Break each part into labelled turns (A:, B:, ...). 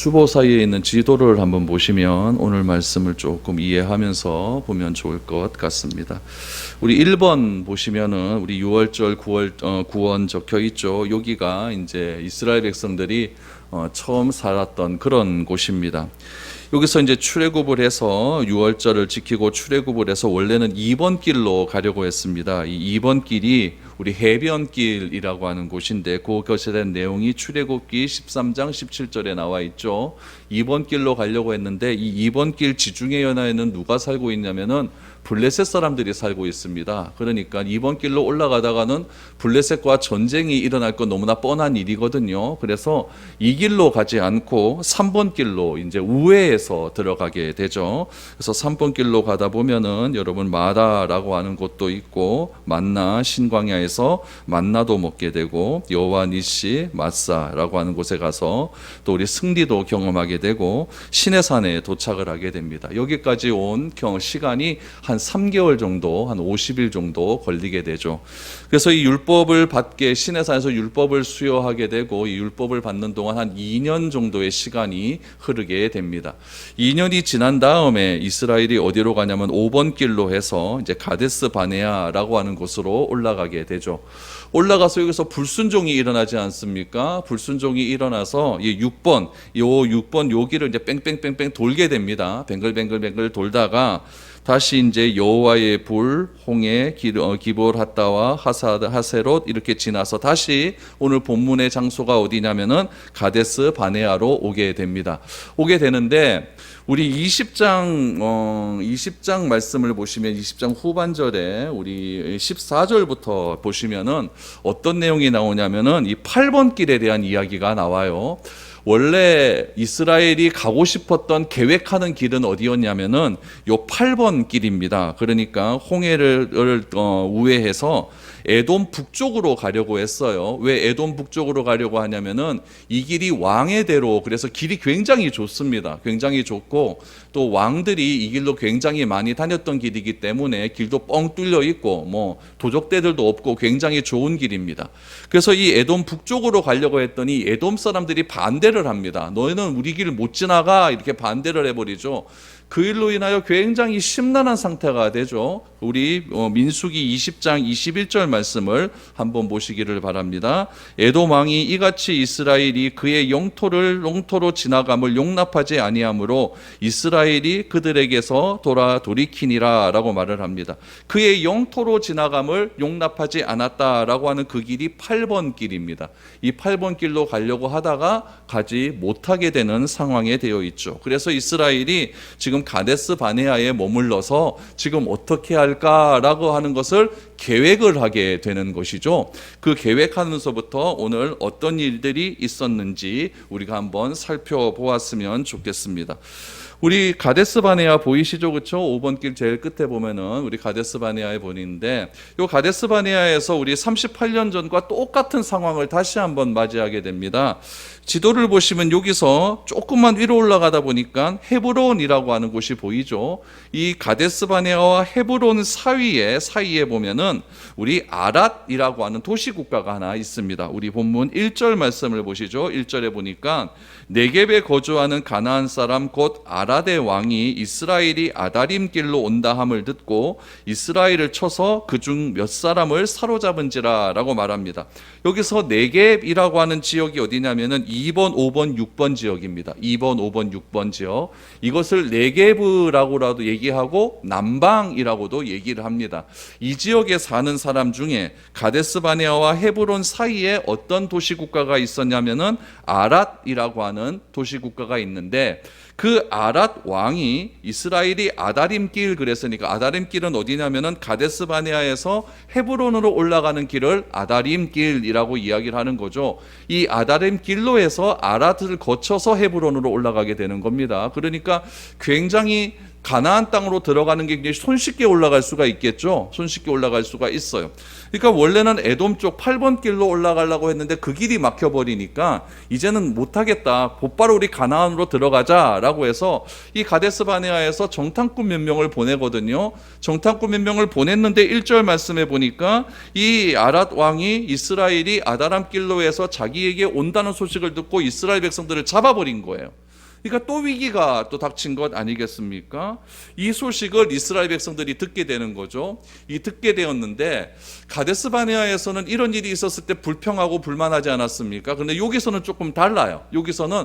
A: 주보 사이에 있는 지도를 한번 보시면 오늘 말씀을 조금 이해하면서 보면 좋을 것 같습니다. 우리 1번 보시면은 우리 6월절 구원 적혀 있죠. 여기가 이제 이스라엘 백성들이 처음 살았던 그런 곳입니다. 여기서 이제 출애굽을 해서 6월절을 지키고 출애굽을 해서 원래는 2번 길로 가려고 했습니다. 이 2번 길이 우리 해변길이라고 하는 곳인데 그것에 대한 내용이 출애굽기 13장 17절에 나와 있죠. 2번 길로 가려고 했는데 이 2번 길 지중해 연안에는 누가 살고 있냐면은 블레셋 사람들이 살고 있습니다. 그러니까 2번 길로 올라가다가는 블레셋과 전쟁이 일어날 건 너무나 뻔한 일이거든요. 그래서 이 길로 가지 않고 3번 길로 이제 우회해서 들어가게 되죠. 그래서 3번 길로 가다 보면은 여러분 마다라고 하는 곳도 있고 만나 신광야에서 만나도 먹게 되고 여호와 니시 마사라고 하는 곳에 가서 또 우리 승리도 경험하게 되고 시내산에 도착을 하게 됩니다. 여기까지 온 시간이 한 3개월 정도, 한 50일 정도 걸리게 되죠. 그래서 이 율법을 받게 시내산에서 율법을 수여하게 되고 이 율법을 받는 동안 한 2년 정도의 시간이 흐르게 됩니다. 2년이 지난 다음에 이스라엘이 어디로 가냐면 5번 길로 해서 이제 가데스 바네아라고 하는 곳으로 올라가게 되죠. 올라가서 여기서 불순종이 일어나지 않습니까? 불순종이 일어나서 이 6번 요 길을 이제 뺑뺑뺑뺑 돌게 됩니다. 뱅글뱅글 돌다가 다시 이제 여호와의 불, 홍해, 기볼 핫다와 하세롯 이렇게 지나서 다시 오늘 본문의 장소가 어디냐면은 가데스 바네아로 오게 됩니다. 오게 되는데 우리 20장 말씀을 보시면 20장 후반절에 우리 14절부터 보시면은 어떤 내용이 나오냐면은 이 8번 길에 대한 이야기가 나와요. 원래 이스라엘이 가고 싶었던 계획하는 길은 어디였냐면은 요 8번 길입니다. 그러니까 홍해를 우회해서 에돔 북쪽으로 가려고 했어요. 왜 에돔 북쪽으로 가려고 하냐면은 이 길이 왕의 대로, 그래서 길이 굉장히 좋습니다. 굉장히 좋고 또 왕들이 이 길로 굉장히 많이 다녔던 길이기 때문에 길도 뻥 뚫려 있고 뭐 도적대들도 없고 굉장히 좋은 길입니다. 그래서 이 에돔 북쪽으로 가려고 했더니 에돔 사람들이 반대를 합니다. 너희는 우리 길을 못 지나가, 이렇게 반대를 해버리죠. 그 일로 인하여 굉장히 심란한 상태가 되죠. 우리 민수기 20장 21절 말씀을 한번 보시기를 바랍니다. 에돔 왕이 이같이 이스라엘이 그의 영토로 지나감을 용납하지 아니하므로 이스라엘이 그들에게서 돌이키니라 라고 말을 합니다. 그의 영토로 지나감을 용납하지 않았다라고 하는 그 길이 8번 길입니다. 이 8번 길로 가려고 하다가 가지 못하게 되는 상황에 되어 있죠. 그래서 이스라엘이 지금 가데스 바네아에 머물러서 지금 어떻게 할까라고 하는 것을 계획을 하게 되는 것이죠. 그 계획하면서부터 오늘 어떤 일들이 있었는지 우리가 한번 살펴보았으면 좋겠습니다. 우리 가데스 바네아 보이시죠? 그렇죠? 5번 길 제일 끝에 보면은 우리 가데스 바네아에 보이는데 이 가데스 바네아에서 우리 38년 전과 똑같은 상황을 다시 한번 맞이하게 됩니다. 지도를 보시면 여기서 조금만 위로 올라가다 보니까 헤브론이라고 하는 곳이 보이죠. 이 가데스 바네아와 헤브론 사이에 보면은 우리 아랏이라고 하는 도시 국가가 하나 있습니다. 우리 본문 1절 말씀을 보시죠. 1절에 보니까 네겝에 거주하는 가나안 사람 곧 아랏의 왕이 이스라엘이 아다림 길로 온다 함을 듣고 이스라엘을 쳐서 그중 몇 사람을 사로잡은지라 라고 말합니다. 여기서 네겝이라고 하는 지역이 어디냐면은 2번, 5번, 6번 지역입니다. 2번, 5번, 6번 지역. 이것을 네겝이라고라도 얘기하고 남방이라고도 얘기를 합니다. 이 지역에 사는 사람 중에 가데스 바네아와 헤브론 사이에 어떤 도시국가가 있었냐면은 아랏이라고 하는 도시국가가 있는데 그 아랏 왕이 이스라엘이 아다림 길 그랬으니까 아다림 길은 어디냐면은 가데스 바네아에서 헤브론으로 올라가는 길을 아다림 길이라고 이야기를 하는 거죠. 이 아다림 길로 해서 아랏을 거쳐서 헤브론으로 올라가게 되는 겁니다. 그러니까 굉장히 가나안 땅으로 들어가는 게 굉장히 손쉽게 올라갈 수가 있겠죠. 손쉽게 올라갈 수가 있어요. 그러니까 원래는 에돔 쪽 8번 길로 올라가려고 했는데 그 길이 막혀버리니까 이제는 못하겠다. 곧바로 우리 가나안으로 들어가자라고 해서 이 가데스 바네아에서 정탐꾼 몇 명을 보내거든요. 정탐꾼 몇 명을 보냈는데 1절 말씀에 보니까 이 아랏 왕이 이스라엘이 아다람 길로 해서 자기에게 온다는 소식을 듣고 이스라엘 백성들을 잡아버린 거예요. 그러니까 또 위기가 또 닥친 것 아니겠습니까? 이 소식을 이스라엘 백성들이 듣게 되는 거죠. 이 듣게 되었는데 가데스 바네아에서는 이런 일이 있었을 때 불평하고 불만하지 않았습니까? 그런데 여기서는 조금 달라요. 여기서는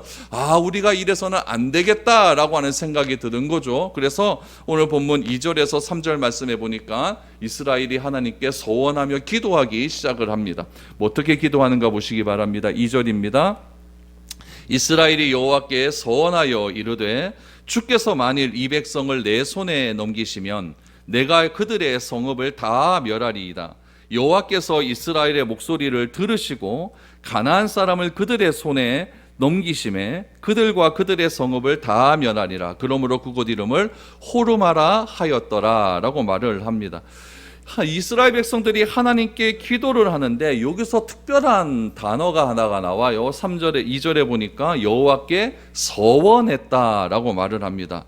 A: 우리가 이래서는 안 되겠다라고 하는 생각이 드는 거죠. 그래서 오늘 본문 2절에서 3절 말씀해 보니까 이스라엘이 하나님께 서원하며 기도하기 시작을 합니다. 뭐 어떻게 기도하는가 보시기 바랍니다. 2절입니다. 이스라엘이 여호와께 서원하여 이르되 주께서 만일 이 백성을 내 손에 넘기시면 내가 그들의 성읍을 다 멸하리이다. 여호와께서 이스라엘의 목소리를 들으시고 가나안 사람을 그들의 손에 넘기심에 그들과 그들의 성읍을 다 멸하리라. 그러므로 그곳 이름을 호르마라 하였더라 라고 말을 합니다. 이스라엘 백성들이 하나님께 기도를 하는데 여기서 특별한 단어가 하나가 나와요. 3절에 2절에 보니까 여호와께 서원했다라고 말을 합니다.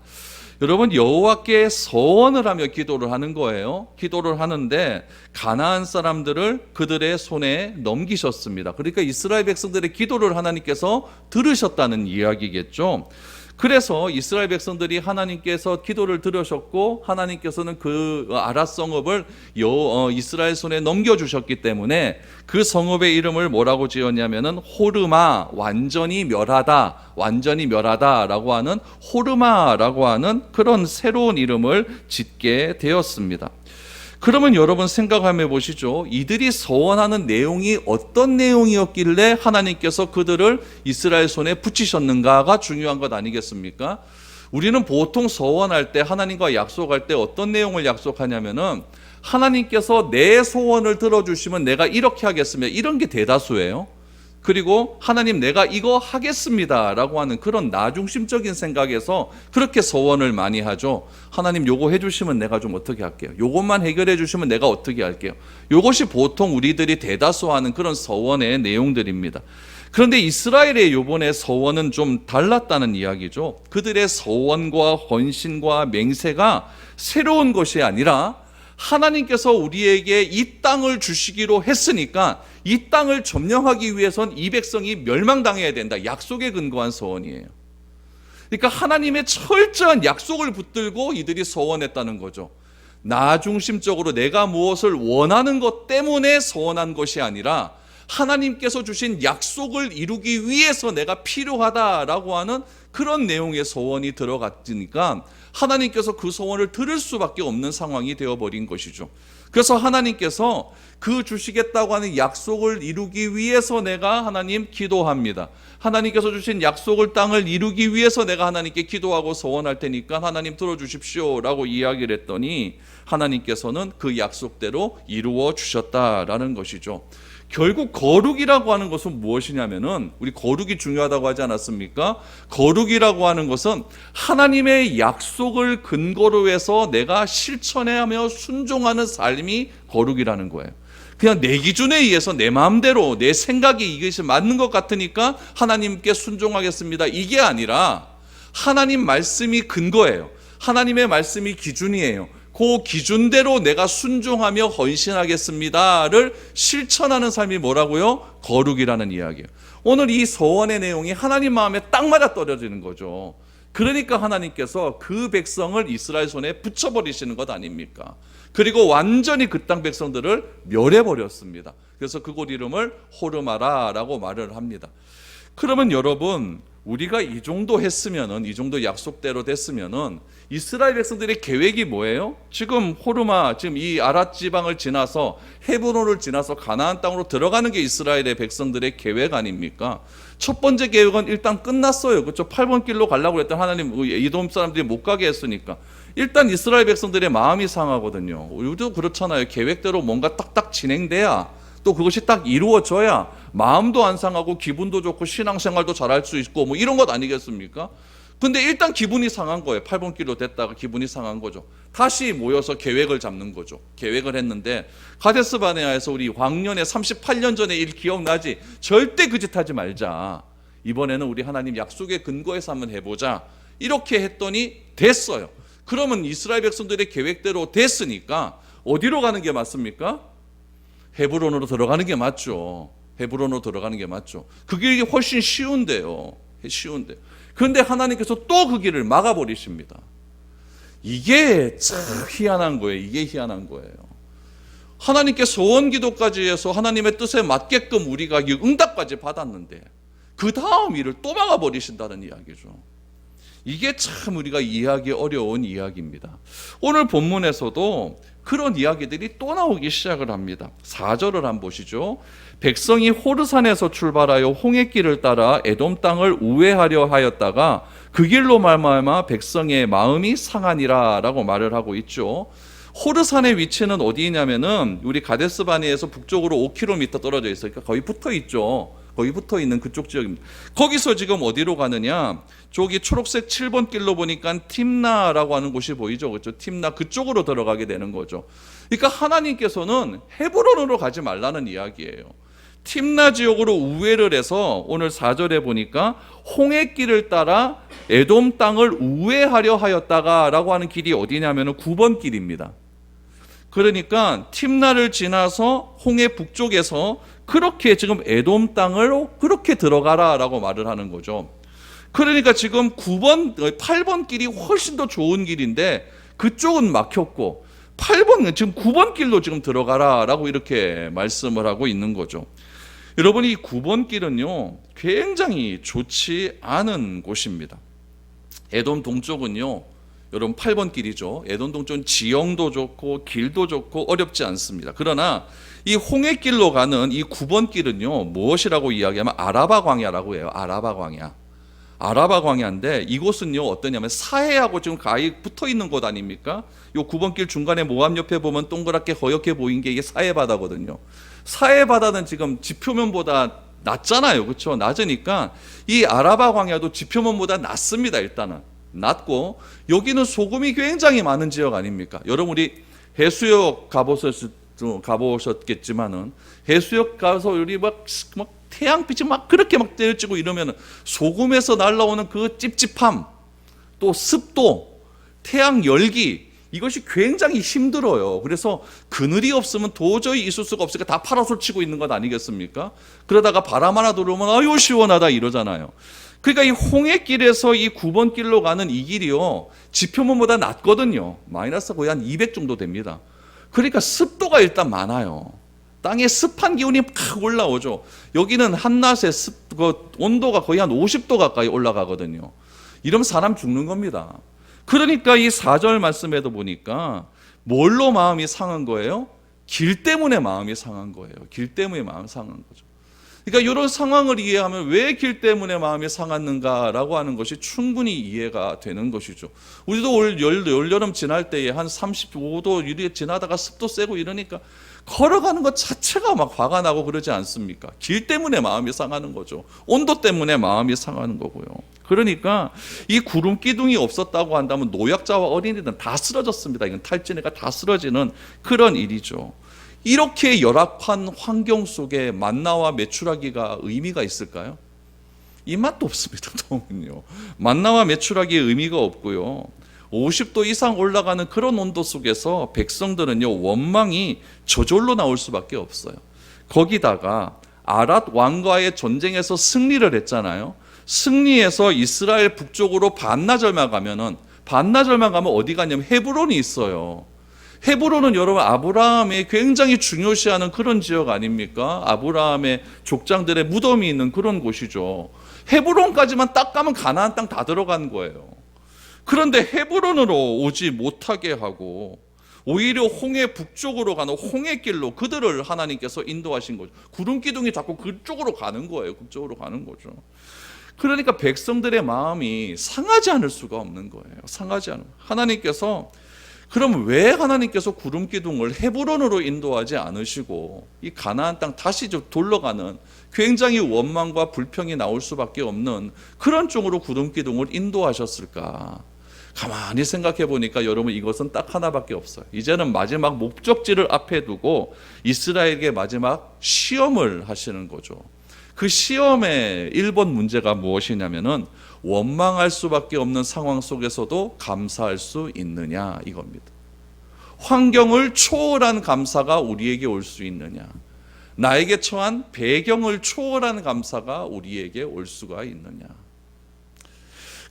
A: 여러분, 여호와께 서원을 하며 기도를 하는 거예요. 기도를 하는데 가나안 사람들을 그들의 손에 넘기셨습니다. 그러니까 이스라엘 백성들의 기도를 하나님께서 들으셨다는 이야기겠죠. 그래서 이스라엘 백성들이 하나님께서 기도를 들으셨고 하나님께서는 그 아랏 성읍을 이스라엘 손에 넘겨주셨기 때문에 그 성읍의 이름을 뭐라고 지었냐면은 호르마, 완전히 멸하다라고 하는 호르마라고 하는 그런 새로운 이름을 짓게 되었습니다. 그러면 여러분 생각해 보시죠. 이들이 서원하는 내용이 어떤 내용이었길래 하나님께서 그들을 이스라엘 손에 붙이셨는가가 중요한 것 아니겠습니까? 우리는 보통 서원할 때 하나님과 약속할 때 어떤 내용을 약속하냐면은 하나님께서 내 소원을 들어주시면 내가 이렇게 하겠습니다. 이런 게 대다수예요. 그리고 하나님 내가 이거 하겠습니다 라고 하는 그런 나중심적인 생각에서 그렇게 서원을 많이 하죠. 하나님 요거 해주시면 내가 좀 어떻게 할게요. 요것만 해결해 주시면 내가 어떻게 할게요. 요것이 보통 우리들이 대다수 하는 그런 서원의 내용들입니다. 그런데 이스라엘의 요번에 서원은 좀 달랐다는 이야기죠. 그들의 서원과 헌신과 맹세가 새로운 것이 아니라 하나님께서 우리에게 이 땅을 주시기로 했으니까 이 땅을 점령하기 위해선 이 백성이 멸망당해야 된다. 약속에 근거한 서원이에요. 그러니까 하나님의 철저한 약속을 붙들고 이들이 서원했다는 거죠. 나 중심적으로 내가 무엇을 원하는 것 때문에 서원한 것이 아니라 하나님께서 주신 약속을 이루기 위해서 내가 필요하다라고 하는 그런 내용의 소원이 들어갔으니까 하나님께서 그 소원을 들을 수밖에 없는 상황이 되어버린 것이죠. 그래서 하나님께서 그 주시겠다고 하는 약속을 이루기 위해서 내가 하나님 기도합니다. 하나님께서 주신 약속을 땅을 이루기 위해서 내가 하나님께 기도하고 소원할 테니까 하나님 들어주십시오 라고 이야기를 했더니 하나님께서는 그 약속대로 이루어 주셨다라는 것이죠. 결국 거룩이라고 하는 것은 무엇이냐면은 우리 거룩이 중요하다고 하지 않았습니까? 거룩이라고 하는 것은 하나님의 약속을 근거로 해서 내가 실천하며 순종하는 삶이 거룩이라는 거예요. 그냥 내 기준에 의해서 내 마음대로 내 생각이 이것이 맞는 것 같으니까 하나님께 순종하겠습니다. 이게 아니라 하나님 말씀이 근거예요. 하나님의 말씀이 기준이에요. 그 기준대로 내가 순종하며 헌신하겠습니다를 실천하는 삶이 뭐라고요? 거룩이라는 이야기예요. 오늘 이 서원의 내용이 하나님 마음에 딱 맞아 떨어지는 거죠. 그러니까 하나님께서 그 백성을 이스라엘 손에 붙여버리시는 것 아닙니까? 그리고 완전히 그 땅 백성들을 멸해버렸습니다. 그래서 그곳 이름을 호르마라라고 말을 합니다. 그러면 여러분, 우리가 이 정도 했으면은, 이 정도 약속대로 됐으면은 이스라엘 백성들의 계획이 뭐예요? 지금 호르마, 지금 이 아랏 지방을 지나서 헤브론을 지나서 가나안 땅으로 들어가는 게 이스라엘의 백성들의 계획 아닙니까? 첫 번째 계획은 일단 끝났어요. 그렇죠? 8번 길로 가려고 했던 하나님, 이돔 사람들이 못 가게 했으니까. 일단 이스라엘 백성들의 마음이 상하거든요. 우리도 그렇잖아요. 계획대로 뭔가 딱딱 진행돼야, 또 그것이 딱 이루어져야 마음도 안 상하고 기분도 좋고 신앙생활도 잘할 수 있고 뭐 이런 것 아니겠습니까? 근데 일단 기분이 상한 거예요. 8번 길로 됐다가 기분이 상한 거죠. 다시 모여서 계획을 잡는 거죠. 계획을 했는데 가데스 바네아에서 우리 왕년에 38년 전에 일 기억나지? 절대 그 짓 하지 말자. 이번에는 우리 하나님 약속에 근거해서 한번 해보자. 이렇게 했더니 됐어요. 그러면 이스라엘 백성들의 계획대로 됐으니까 어디로 가는 게 맞습니까? 헤브론으로 들어가는 게 맞죠. 헤브론으로 들어가는 게 맞죠. 그게 훨씬 쉬운데요. 쉬운데. 그런데 하나님께서 또 그 길을 막아버리십니다. 이게 참 희한한 거예요. 이게 희한한 거예요. 하나님께 소원 기도까지 해서 하나님의 뜻에 맞게끔 우리가 응답까지 받았는데 그 다음 일을 또 막아버리신다는 이야기죠. 이게 참 우리가 이해하기 어려운 이야기입니다. 오늘 본문에서도 그런 이야기들이 또 나오기 시작을 합니다. 4절을 한번 보시죠. 백성이 호르산에서 출발하여 홍해길을 따라 에돔 땅을 우회하려 하였다가 그 길로 말미암아 백성의 마음이 상하니라 라고 말을 하고 있죠. 호르산의 위치는 어디냐면은 우리 가데스바네에서 북쪽으로 5km 떨어져 있으니까 거의 붙어 있죠. 거의 붙어 있는 그쪽 지역입니다. 거기서 지금 어디로 가느냐? 저기 초록색 7번 길로 보니까 팀나라고 하는 곳이 보이죠. 그렇죠? 팀나 그쪽으로 들어가게 되는 거죠. 그러니까 하나님께서는 헤브론으로 가지 말라는 이야기예요. 팀나 지역으로 우회를 해서 오늘 4절에 보니까 홍해길을 따라 에돔 땅을 우회하려 하였다가 라고 하는 길이 어디냐면 9번 길입니다. 그러니까 팀나를 지나서 홍해 북쪽에서 그렇게 지금 에돔 땅으로 그렇게 들어가라 라고 말을 하는 거죠. 그러니까 지금 8번 길이 훨씬 더 좋은 길인데 그쪽은 막혔고 8번, 지금 9번 길로 지금 들어가라 라고 이렇게 말씀을 하고 있는 거죠. 여러분, 이 9번 길은요 굉장히 좋지 않은 곳입니다. 에돔 동쪽은요 여러분 8번 길이죠. 에돔 동쪽은 지형도 좋고 길도 좋고 어렵지 않습니다. 그러나 이 홍해길로 가는 이 9번 길은요 무엇이라고 이야기하면 아라바 광야라고 해요. 아라바 광야. 아라바 광야인데 이곳은요 어떠냐면 사해하고 지금 가히 붙어 있는 곳 아닙니까? 요 9번 길 중간에 모함 옆에 보면 동그랗게 허옇게 보인 게 이게 사해 바다거든요. 사해 바다는 지금 지표면보다 낮잖아요. 그렇죠? 낮으니까 이 아라바 광야도 지표면보다 낮습니다. 일단은 낮고 여기는 소금이 굉장히 많은 지역 아닙니까? 여러분 우리 해수욕 가보셨겠지만은 해수욕 가서 우리 막 태양빛이 막 그렇게 막 때려지고 이러면 소금에서 날라오는 그 찝찝함, 또 습도, 태양 열기 이것이 굉장히 힘들어요. 그래서 그늘이 없으면 도저히 있을 수가 없으니까 다 파라솔 치고 있는 것 아니겠습니까? 그러다가 바람 하나 들어오면 아유 시원하다 이러잖아요. 그러니까 이 홍해길에서 이 9번 길로 가는 이 길이요 지표면보다 낮거든요. 마이너스 거의 한 200 정도 됩니다. 그러니까 습도가 일단 많아요. 땅에 습한 기운이 팍 올라오죠. 여기는 한낮에 온도가 거의 한 50도 가까이 올라가거든요. 이러면 사람 죽는 겁니다. 그러니까 이 4절 말씀에도 보니까 뭘로 마음이 상한 거예요? 길 때문에 마음이 상한 거예요. 길 때문에 마음이 상한 거죠. 그러니까 이런 상황을 이해하면 왜 길 때문에 마음이 상했는가라고 하는 것이 충분히 이해가 되는 것이죠. 우리도 올여름 지날 때에 한 35도 이렇게 지나다가 습도 세고 이러니까 걸어가는 것 자체가 막 화가 나고 그러지 않습니까? 길 때문에 마음이 상하는 거죠. 온도 때문에 마음이 상하는 거고요. 그러니까 이 구름 기둥이 없었다고 한다면 노약자와 어린이들은 다 쓰러졌습니다. 이건 탈진해가 다 쓰러지는 그런 일이죠. 이렇게 열악한 환경 속에 만나와 메추라기가 의미가 있을까요? 이 맛도 없습니다. 더군요. 만나와 메추라기의 의미가 없고요. 50도 이상 올라가는 그런 온도 속에서 백성들은요 원망이 저절로 나올 수밖에 없어요. 거기다가 아랏 왕과의 전쟁에서 승리를 했잖아요. 승리해서 이스라엘 북쪽으로 반나절만 가면 어디 가냐면 헤브론이 있어요. 헤브론은 여러분 아브라함이 굉장히 중요시하는 그런 지역 아닙니까? 아브라함의 족장들의 무덤이 있는 그런 곳이죠. 헤브론까지만 딱 가면 가나안 땅 다 들어간 거예요. 그런데 헤브론으로 오지 못하게 하고 오히려 홍해 북쪽으로 가는 홍해길로 그들을 하나님께서 인도하신 거죠. 구름 기둥이 자꾸 그쪽으로 가는 거예요. 그쪽으로 가는 거죠. 그러니까 백성들의 마음이 상하지 않을 수가 없는 거예요. 상하지 않은. 하나님께서 그럼 왜 하나님께서 구름 기둥을 헤브론으로 인도하지 않으시고 이 가나안 땅 다시 좀 돌러가는 굉장히 원망과 불평이 나올 수밖에 없는 그런 쪽으로 구름 기둥을 인도하셨을까? 가만히 생각해 보니까 여러분 이것은 딱 하나밖에 없어요. 이제는 마지막 목적지를 앞에 두고 이스라엘에게 마지막 시험을 하시는 거죠. 그 시험의 1번 문제가 무엇이냐면은 원망할 수밖에 없는 상황 속에서도 감사할 수 있느냐 이겁니다. 환경을 초월한 감사가 우리에게 올 수 있느냐, 나에게 처한 배경을 초월한 감사가 우리에게 올 수가 있느냐.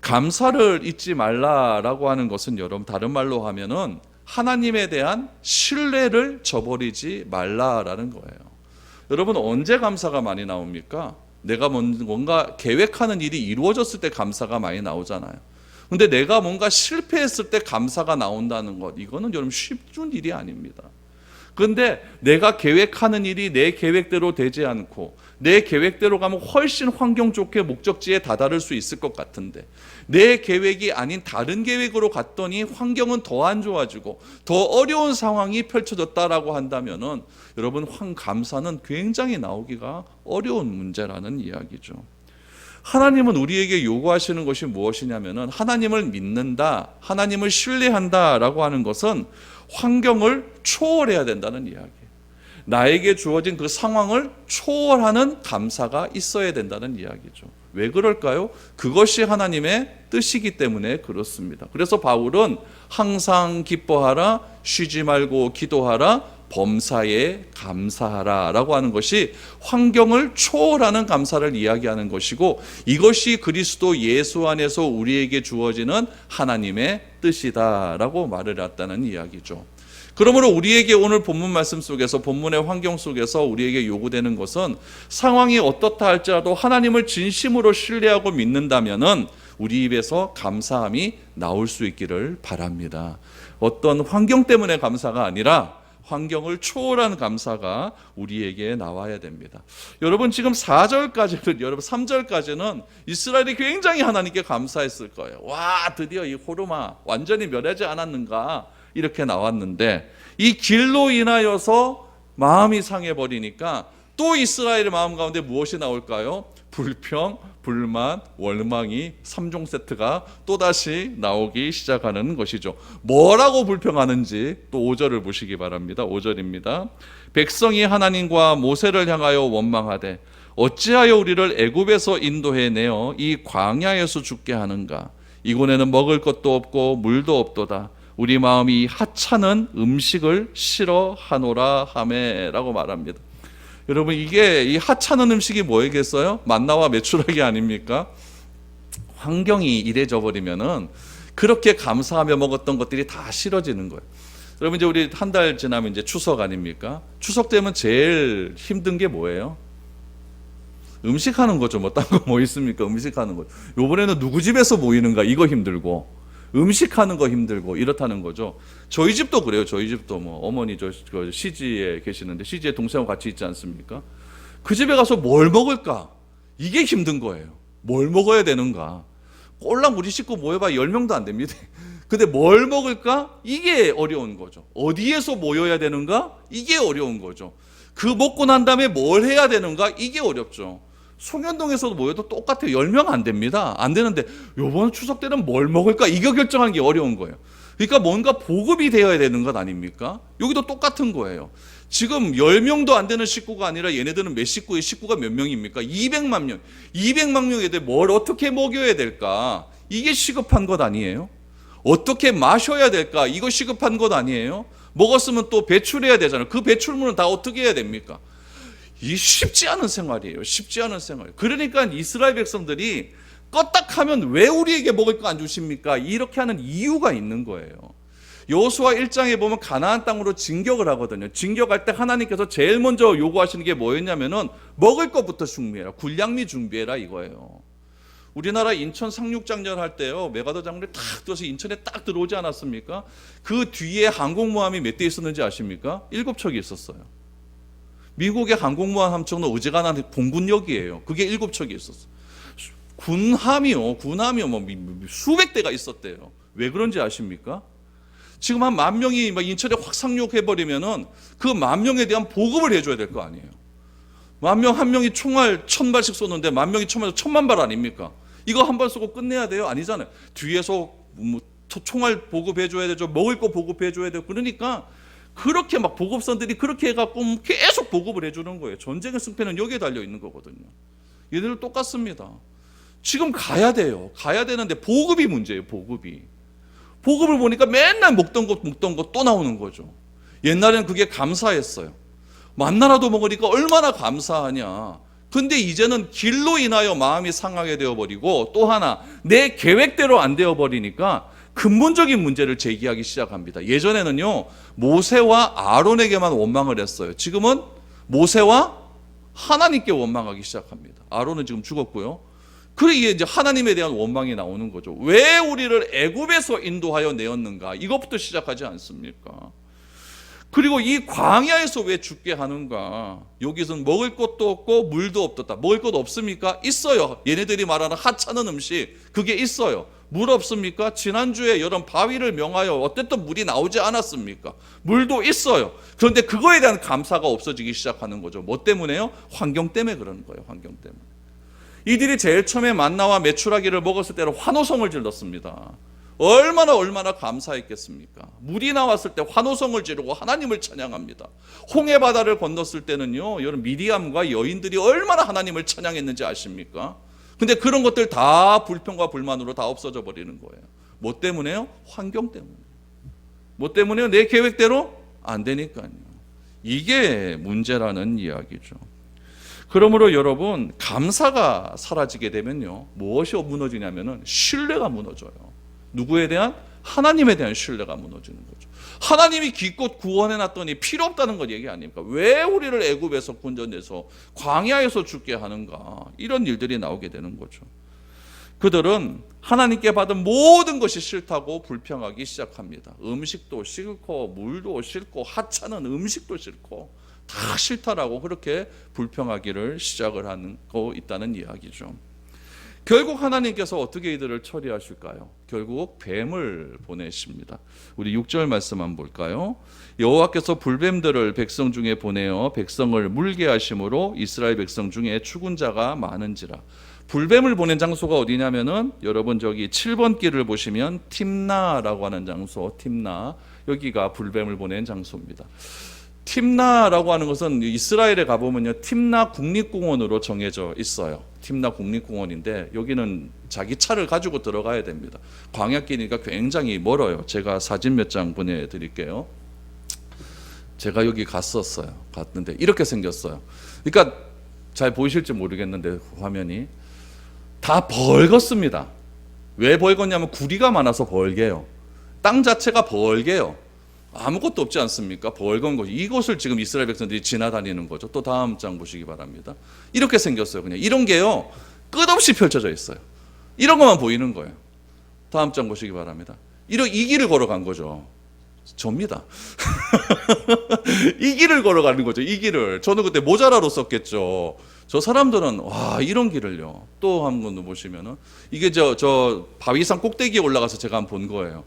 A: 감사를 잊지 말라라고 하는 것은 여러분 다른 말로 하면은 하나님에 대한 신뢰를 저버리지 말라라는 거예요. 여러분 언제 감사가 많이 나옵니까? 내가 뭔가 계획하는 일이 이루어졌을 때 감사가 많이 나오잖아요. 근데 내가 뭔가 실패했을 때 감사가 나온다는 것, 이거는 여러분 쉽은 일이 아닙니다. 그런데 내가 계획하는 일이 내 계획대로 되지 않고 내 계획대로 가면 훨씬 환경 좋게 목적지에 다다를 수 있을 것 같은데 내 계획이 아닌 다른 계획으로 갔더니 환경은 더 안 좋아지고 더 어려운 상황이 펼쳐졌다라고 한다면은 여러분 감사는 굉장히 나오기가 어려운 문제라는 이야기죠. 하나님은 우리에게 요구하시는 것이 무엇이냐면은 하나님을 믿는다, 하나님을 신뢰한다라고 하는 것은 환경을 초월해야 된다는 이야기예요. 나에게 주어진 그 상황을 초월하는 감사가 있어야 된다는 이야기죠. 왜 그럴까요? 그것이 하나님의 뜻이기 때문에 그렇습니다. 그래서 바울은 항상 기뻐하라, 쉬지 말고 기도하라, 범사에 감사하라 라고 하는 것이 환경을 초월하는 감사를 이야기하는 것이고, 이것이 그리스도 예수 안에서 우리에게 주어지는 하나님의 뜻이다 라고 말을 했다는 이야기죠. 그러므로 우리에게 오늘 본문 말씀 속에서, 본문의 환경 속에서 우리에게 요구되는 것은 상황이 어떻다 할지라도 하나님을 진심으로 신뢰하고 믿는다면은 우리 입에서 감사함이 나올 수 있기를 바랍니다. 어떤 환경 때문에 감사가 아니라 환경을 초월한 감사가 우리에게 나와야 됩니다. 여러분 지금 4절까지는, 여러분 3절까지는 이스라엘이 굉장히 하나님께 감사했을 거예요. 와, 드디어 이 호르마 완전히 멸하지 않았는가 이렇게 나왔는데, 이 길로 인하여서 마음이 상해버리니까 또 이스라엘의 마음 가운데 무엇이 나올까요? 불평, 불만, 원망이 3종 세트가 또다시 나오기 시작하는 것이죠. 뭐라고 불평하는지 또 5절을 보시기 바랍니다. 5절입니다. 백성이 하나님과 모세를 향하여 원망하되 어찌하여 우리를 애굽에서 인도해 내어 이 광야에서 죽게 하는가? 이곳에는 먹을 것도 없고 물도 없도다. 우리 마음이 하찮은 음식을 싫어하노라 하매라고 말합니다. 여러분 이게 이 하찮은 음식이 뭐겠어요? 만나와 메추라기 아닙니까? 환경이 이래져 버리면은 그렇게 감사하며 먹었던 것들이 다 싫어지는 거예요. 여러분 이제 우리 한 달 지나면 이제 추석 아닙니까? 추석 되면 제일 힘든 게 뭐예요? 음식하는 거죠. 뭐 딴 거 뭐 있습니까? 음식하는 거. 요번에는 누구 집에서 모이는가 이거 힘들고, 음식하는 거 힘들고 이렇다는 거죠. 저희 집도 그래요. 저희 집도 뭐 어머니 그 시지에 계시는데 시지에 동생하고 같이 있지 않습니까? 그 집에 가서 뭘 먹을까? 이게 힘든 거예요. 뭘 먹어야 되는가? 꼴랑 우리 식구 모여봐 10명도 안 됩니다. 근데 뭘 먹을까? 이게 어려운 거죠. 어디에서 모여야 되는가? 이게 어려운 거죠. 그 먹고 난 다음에 뭘 해야 되는가? 이게 어렵죠. 송현동에서도 모여도 똑같아요. 10명 안 됩니다. 안 되는데 요번 추석 때는 뭘 먹을까? 이거 결정하는 게 어려운 거예요. 그러니까 뭔가 보급이 되어야 되는 것 아닙니까? 여기도 똑같은 거예요. 지금 10명도 안 되는 식구가 아니라 얘네들은 몇 식구의 식구가 몇 명입니까? 200만 명. 200만 명 애들 뭘 어떻게 먹여야 될까? 이게 시급한 것 아니에요? 어떻게 마셔야 될까? 이거 시급한 것 아니에요? 먹었으면 또 배출해야 되잖아요. 그 배출물은 다 어떻게 해야 됩니까? 이 쉽지 않은 생활이에요. 쉽지 않은 생활. 그러니까 이스라엘 백성들이 껐딱하면 왜 우리에게 먹을 거 안 주십니까? 이렇게 하는 이유가 있는 거예요. 여호수아 1장에 보면 가나안 땅으로 진격을 하거든요. 진격할 때 하나님께서 제일 먼저 요구하시는 게 뭐였냐면은 먹을 것부터 준비해라. 군량미 준비해라 이거예요. 우리나라 인천 상륙작전 할 때요, 메가더 장군이 탁 들어서 인천에 딱 들어오지 않았습니까? 그 뒤에 항공모함이 몇 대 있었는지 아십니까? 7척이 있었어요. 미국의 항공모함 함정은 어지간한 공군력이에요. 그게 7척이 있었어요. 군함이요 뭐 수백 대가 있었대요. 왜 그런지 아십니까? 지금 한 10,000명이 인천에 확 상륙해버리면은 그 10,000명에 대한 보급을 해줘야 될 거 아니에요. 10,000명 한 명이 총알 1,000발씩 쏘는데 10,000명이 총알 1,000만 발 아닙니까? 이거 한 발 쏘고 끝내야 돼요? 아니잖아요. 뒤에서 총알 보급해줘야 되죠. 먹을 거 보급해줘야 되고. 그러니까 그렇게 막 보급선들이 그렇게 해갖고 계속 보급을 해주는 거예요. 전쟁의 승패는 여기에 달려 있는 거거든요. 얘네들 똑같습니다. 지금 가야 돼요. 가야 되는데 보급이 문제예요. 보급을 보니까 맨날 먹던 것 또 나오는 거죠. 옛날에는 그게 감사했어요. 만나라도 먹으니까 얼마나 감사하냐. 근데 이제는 길로 인하여 마음이 상하게 되어버리고 또 하나 내 계획대로 안 되어버리니까 근본적인 문제를 제기하기 시작합니다. 예전에는요 모세와 아론에게만 원망을 했어요. 지금은 모세와 하나님께 원망하기 시작합니다. 아론은 지금 죽었고요. 그러기에 이제 하나님에 대한 원망이 나오는 거죠. 왜 우리를 애굽에서 인도하여 내었는가? 이것부터 시작하지 않습니까? 그리고 이 광야에서 왜 죽게 하는가? 여기서는 먹을 것도 없고 물도 없었다. 먹을 것 없습니까? 있어요. 얘네들이 말하는 하찮은 음식 그게 있어요. 물 없습니까? 지난주에 여러분 바위를 명하여 어쨌든 물이 나오지 않았습니까? 물도 있어요. 그런데 그거에 대한 감사가 없어지기 시작하는 거죠. 뭐 때문에요? 환경 때문에 그러는 거예요. 환경 때문에. 이들이 제일 처음에 만나와 메추라기를 먹었을 때는 환호성을 질렀습니다. 얼마나 감사했겠습니까? 물이 나왔을 때 환호성을 지르고 하나님을 찬양합니다. 홍해 바다를 건넜을 때는요, 여러분 미리암과 여인들이 얼마나 하나님을 찬양했는지 아십니까? 근데 그런 것들 다 불평과 불만으로 다 없어져 버리는 거예요. 뭐 때문에요? 환경 때문에. 뭐 때문에요? 내 계획대로 안 되니까요. 이게 문제라는 이야기죠. 그러므로 여러분 감사가 사라지게 되면요, 무엇이 무너지냐면은 신뢰가 무너져요. 누구에 대한? 하나님에 대한 신뢰가 무너지는 거죠. 하나님이 기껏 구원해 놨더니 필요 없다는 것 얘기 아닙니까? 왜 우리를 애굽에서 군전해서 광야에서 죽게 하는가? 이런 일들이 나오게 되는 거죠. 그들은 하나님께 받은 모든 것이 싫다고 불평하기 시작합니다. 음식도 싫고 물도 싫고 하찮은 음식도 싫고 다 싫다라고 그렇게 불평하기를 시작을 하고 있다는 이야기죠. 결국 하나님께서 어떻게 이들을 처리하실까요? 결국 뱀을 보내십니다. 우리 6절 말씀 한번 볼까요? 여호와께서 불뱀들을 백성 중에 보내어 백성을 물게 하심으로 이스라엘 백성 중에 죽은 자가 많은지라. 불뱀을 보낸 장소가 어디냐면은 여러분 저기 7번 길을 보시면 팀나라고 하는 장소, 팀나, 여기가 불뱀을 보낸 장소입니다. 팀나라고 하는 것은 이스라엘에 가보면요, 팀나 국립공원으로 정해져 있어요. 팀나 국립공원인데 여기는 자기 차를 가지고 들어가야 됩니다. 광야길이니까 굉장히 멀어요. 제가 사진 몇 장 보내드릴게요. 제가 여기 갔었어요. 갔는데 이렇게 생겼어요. 그러니까 잘 보이실지 모르겠는데 화면이 다 벌겋습니다. 왜 벌겋냐면 구리가 많아서 벌게요. 땅 자체가 벌게요. 아무것도 없지 않습니까? 벌건 곳. 이곳을 지금 이스라엘 백성들이 지나다니는 거죠. 또 다음 장 보시기 바랍니다. 이렇게 생겼어요. 그냥 이런 게요, 끝없이 펼쳐져 있어요. 이런 것만 보이는 거예요. 다음 장 보시기 바랍니다. 이 길을 걸어간 거죠. 접니다. 이 길을 걸어가는 거죠. 이 길을. 저는 그때 모자라로 썼겠죠. 저 사람들은 와, 이런 길을요. 또 한 번 보시면은 이게 저 바위산 꼭대기에 올라가서 제가 한번 본 거예요.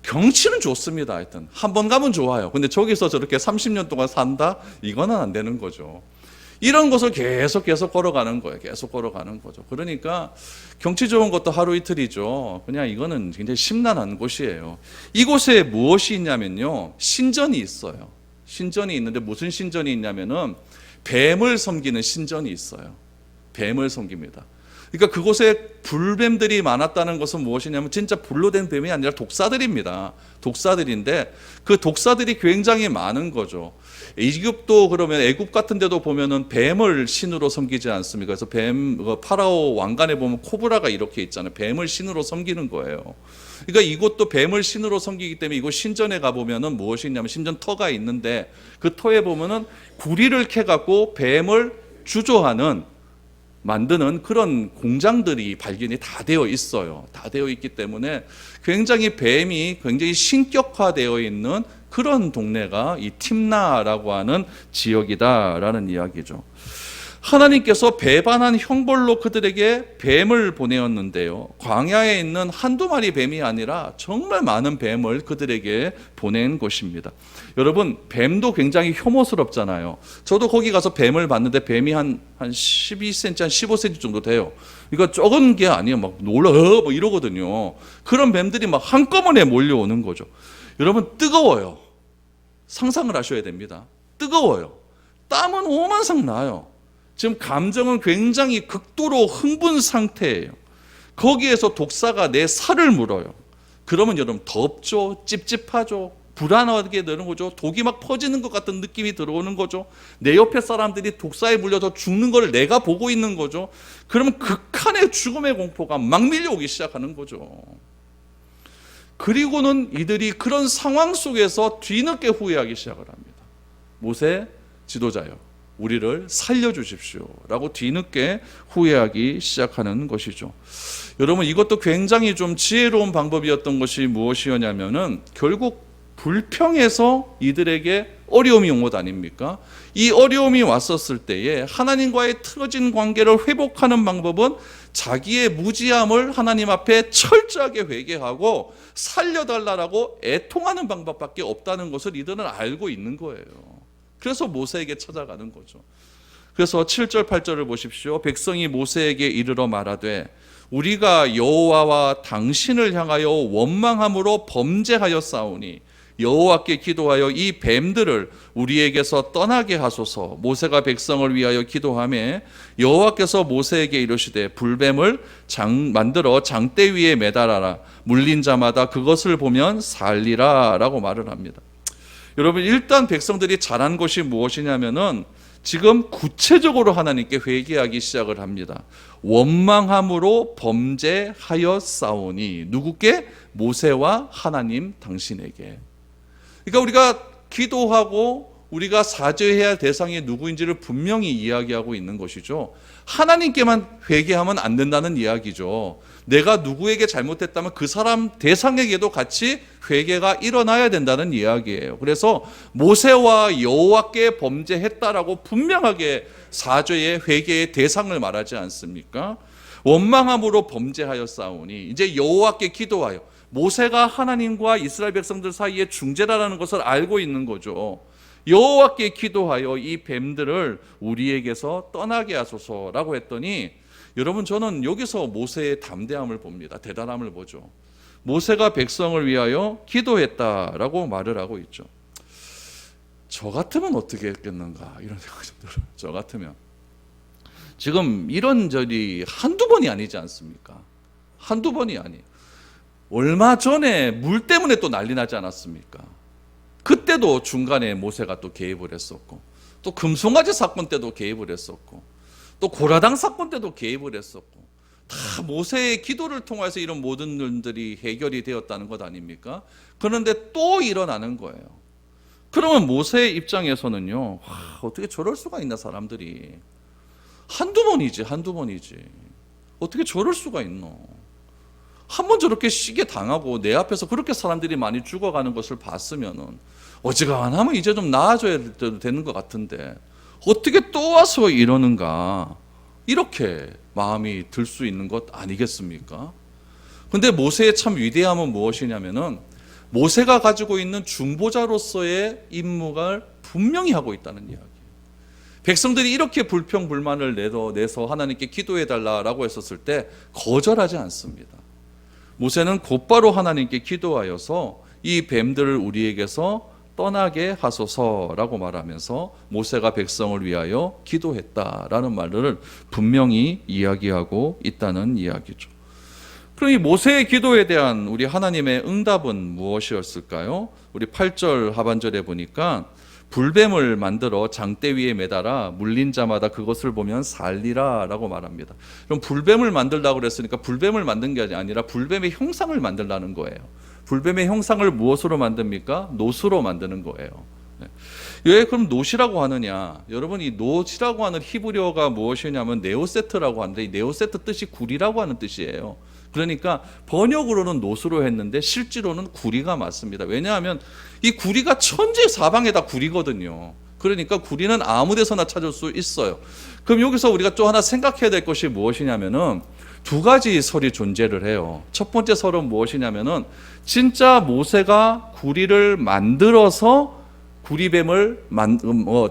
A: 경치는 좋습니다. 하여튼 한 번 가면 좋아요. 근데 저기서 저렇게 30년 동안 산다? 이거는 안 되는 거죠. 이런 것을 계속 걸어가는 거예요. 계속 걸어가는 거죠. 그러니까 경치 좋은 것도 하루 이틀이죠. 그냥 이거는 굉장히 심란한 곳이에요. 이곳에 무엇이 있냐면요, 신전이 있어요. 신전이 있는데 무슨 신전이 있냐면은 뱀을 섬기는 신전이 있어요. 뱀을 섬깁니다. 그러니까 그곳에 불뱀들이 많았다는 것은 무엇이냐면 진짜 불로 된 뱀이 아니라 독사들입니다. 독사들인데 그 독사들이 굉장히 많은 거죠. 이집도 그러면 애굽 같은 데도 보면은 뱀을 신으로 섬기지 않습니까? 그래서 파라오 왕관에 보면 코브라가 이렇게 있잖아요. 뱀을 신으로 섬기는 거예요. 그러니까 이곳도 뱀을 신으로 섬기기 때문에 이곳 신전에 가보면은 무엇이 있냐면 신전 터가 있는데 그 터에 보면은 구리를 캐갖고 뱀을 주조하는 만드는 그런 공장들이 발견이 다 되어 있어요. 다 되어 있기 때문에 굉장히 뱀이 굉장히 신격화되어 있는 그런 동네가 이 팀나라고 하는 지역이다라는 이야기죠. 하나님께서 배반한 형벌로 그들에게 뱀을 보내었는데요, 광야에 있는 한두 마리 뱀이 아니라 정말 많은 뱀을 그들에게 보낸 것입니다. 여러분, 뱀도 굉장히 혐오스럽잖아요. 저도 거기 가서 뱀을 봤는데 뱀이 한 12cm, 한 15cm 정도 돼요. 이거 적은 게 아니에요. 막 놀라 뭐 이러거든요. 그런 뱀들이 막 한꺼번에 몰려오는 거죠. 여러분, 뜨거워요. 상상을 하셔야 됩니다. 뜨거워요. 땀은 오만상 나요. 지금 감정은 굉장히 극도로 흥분 상태예요. 거기에서 독사가 내 살을 물어요. 그러면 여러분 덥죠, 찝찝하죠, 불안하게 되는 거죠. 독이 막 퍼지는 것 같은 느낌이 들어오는 거죠. 내 옆에 사람들이 독사에 물려서 죽는 걸 내가 보고 있는 거죠. 그러면 극한의 죽음의 공포가 막 밀려오기 시작하는 거죠. 그리고는 이들이 그런 상황 속에서 뒤늦게 후회하기 시작을 합니다. 모세 지도자여, 우리를 살려주십시오 라고 뒤늦게 후회하기 시작하는 것이죠. 여러분, 이것도 굉장히 좀 지혜로운 방법이었던 것이 무엇이었냐면은 결국 불평해서 이들에게 어려움이 온 것 아닙니까? 이 어려움이 왔었을 때에 하나님과의 틀어진 관계를 회복하는 방법은 자기의 무지함을 하나님 앞에 철저하게 회개하고 살려달라고 애통하는 방법밖에 없다는 것을 이들은 알고 있는 거예요. 그래서 모세에게 찾아가는 거죠. 그래서 7절 8절을 보십시오. 백성이 모세에게 이르러 말하되 우리가 여호와와 당신을 향하여 원망함으로 범죄하였사오니 여호와께 기도하여 이 뱀들을 우리에게서 떠나게 하소서. 모세가 백성을 위하여 기도하매 여호와께서 모세에게 이르시되 불뱀을 만들어 장대 위에 매달아라. 물린 자마다 그것을 보면 살리라 라고 말을 합니다. 여러분, 일단 백성들이 잘한 것이 무엇이냐면은 지금 구체적으로 하나님께 회개하기 시작을 합니다. 원망함으로 범죄하였사오니, 누구께? 모세와 하나님 당신에게. 그러니까 우리가 기도하고 우리가 사죄해야 할 대상이 누구인지를 분명히 이야기하고 있는 것이죠. 하나님께만 회개하면 안 된다는 이야기죠. 내가 누구에게 잘못했다면 그 사람 대상에게도 같이 회개가 일어나야 된다는 이야기예요. 그래서 모세와 여호와께 범죄했다라고 분명하게 사죄의 회개의 대상을 말하지 않습니까? 원망함으로 범죄하였사오니, 이제 여호와께 기도하여, 모세가 하나님과 이스라엘 백성들 사이에 중재라는 것을 알고 있는 거죠. 여호와께 기도하여 이 뱀들을 우리에게서 떠나게 하소서라고 했더니, 여러분, 저는 여기서 모세의 담대함을 봅니다. 대단함을 보죠. 모세가 백성을 위하여 기도했다라고 말을 하고 있죠. 저 같으면 어떻게 했겠는가 이런 생각이 좀 들어요. 저 같으면 지금 이런저리 한두 번이 아니지 않습니까? 한두 번이 아니에요. 얼마 전에 물 때문에 또 난리 나지 않았습니까? 그때도 중간에 모세가 또 개입을 했었고, 또 금송아지 사건 때도 개입을 했었고, 또 고라당 사건 때도 개입을 했었고, 다 모세의 기도를 통해서 이런 모든 일들이 해결이 되었다는 것 아닙니까? 그런데 또 일어나는 거예요. 그러면 모세의 입장에서는요, 어떻게 저럴 수가 있나, 사람들이. 한두 번이지. 어떻게 저럴 수가 있노? 한 번 저렇게 시게 당하고 내 앞에서 그렇게 사람들이 많이 죽어가는 것을 봤으면은 어지간하면 이제 좀 나아져야 되는 것 같은데 어떻게 또 와서 이러는가, 이렇게 마음이 들 수 있는 것 아니겠습니까? 근데 모세의 참 위대함은 무엇이냐면은 모세가 가지고 있는 중보자로서의 임무를 분명히 하고 있다는 이야기. 백성들이 이렇게 불평불만을 내서 하나님께 기도해달라고 했었을 때 거절하지 않습니다. 모세는 곧바로 하나님께 기도하여서 이 뱀들을 우리에게서 떠나게 하소서라고 말하면서 모세가 백성을 위하여 기도했다라는 말을 분명히 이야기하고 있다는 이야기죠. 그럼 이 모세의 기도에 대한 우리 하나님의 응답은 무엇이었을까요? 우리 8절 하반절에 보니까 불뱀을 만들어 장대 위에 매달아 물린 자마다 그것을 보면 살리라 라고 말합니다. 그럼 불뱀을 만들라고 그랬으니까 불뱀을 만든 게 아니라 불뱀의 형상을 만들라는 거예요. 불뱀의 형상을 무엇으로 만듭니까? 놋으로 만드는 거예요. 왜 그럼 놋이라고 하느냐? 여러분, 이 놋이라고 하는 히브리어가 무엇이냐면 네오세트라고 하는데, 이 네오세트 뜻이 구리라고 하는 뜻이에요. 그러니까 번역으로는 놋으로 했는데 실제로는 구리가 맞습니다. 왜냐하면 이 구리가 천지사방에 다 구리거든요. 그러니까 구리는 아무 데서나 찾을 수 있어요. 그럼 여기서 우리가 또 하나 생각해야 될 것이 무엇이냐면은 두 가지 설이 존재를 해요. 첫 번째 설은 무엇이냐면은 진짜 모세가 구리를 만들어서 구리뱀을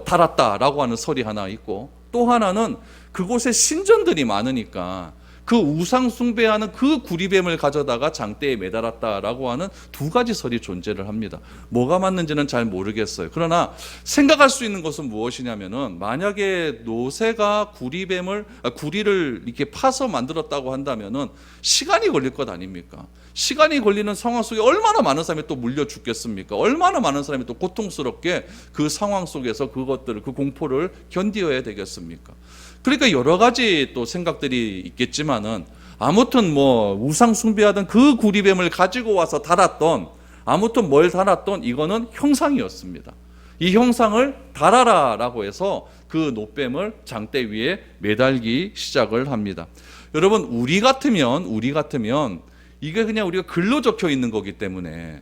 A: 달았다라고 하는 설이 하나 있고, 또 하나는 그곳에 신전들이 많으니까 그 우상 숭배하는 그 구리뱀을 가져다가 장대에 매달았다라고 하는 두 가지 설이 존재를 합니다. 뭐가 맞는지는 잘 모르겠어요. 그러나 생각할 수 있는 것은 무엇이냐면은, 만약에 노새가 구리를 이렇게 파서 만들었다고 한다면은 시간이 걸릴 것 아닙니까? 시간이 걸리는 상황 속에 얼마나 많은 사람이 또 물려 죽겠습니까? 얼마나 많은 사람이 또 고통스럽게 그 상황 속에서 그것들을, 그 공포를 견디어야 되겠습니까? 그러니까 여러 가지 또 생각들이 있겠지만은, 아무튼 뭐 우상 숭배하던 그 구리뱀을 가지고 와서 달았던, 아무튼 뭘 달았던, 이거는 형상이었습니다. 이 형상을 달아라라고 해서 그 노뱀을 장대 위에 매달기 시작을 합니다. 여러분, 우리 같으면 이게 그냥 우리가 글로 적혀 있는 거기 때문에